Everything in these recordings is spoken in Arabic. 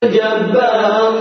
الجبار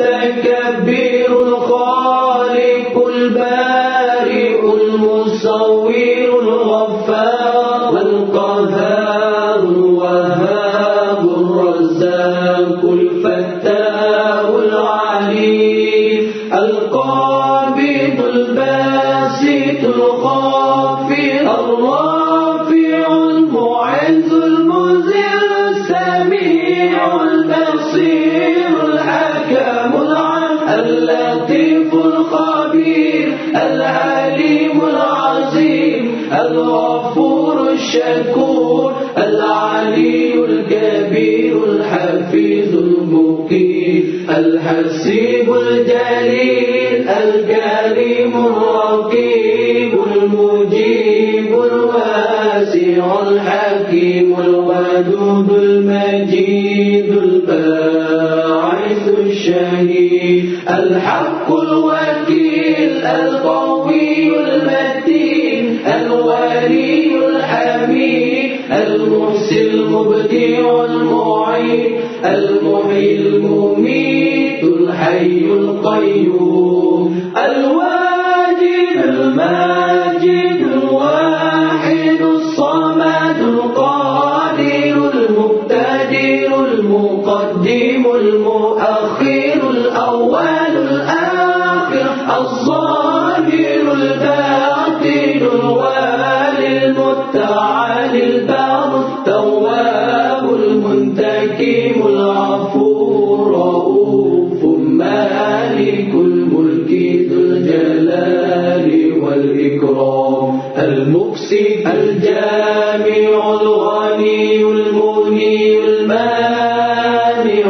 المتكبر الخالق البارئ المصور الغفار القهار الوهاب الرزاق الفتاح العليم القابض الباسط الخافض الرافع المعز المذل السميع البصير الحكم العليم اللطيف الخبير العليم العظيم الغفور الشكور العلي الكبير الحفيظ المقيم الحسيب الجليل الكريم الرقيب المجيب الواسع الحكيم الودود المجيد الباعث الشهيد الحق الوكيل القوي المتين الولي الحميد المحسن المبدع المعين المحيي المميت الحي القيوم الواجد الماجد الواحد الصمد القادر المقتدر المقدم المؤخر الأول الآخر الظاهر الباطن الوالي المتعالي البار التواب المنتقم العفو الرؤوف مالك الملك ذو الجلال والإكرام المقسط الجامع الغني المغني المانع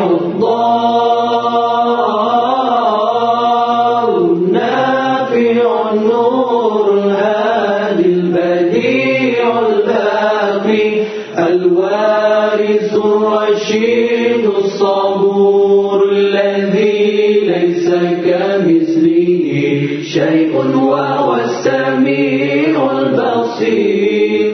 الضار النافع النور الهادي البديع الباقي الوارث الرشيد الصبور الذي ليس كمثله شيء وهو السميع البصير.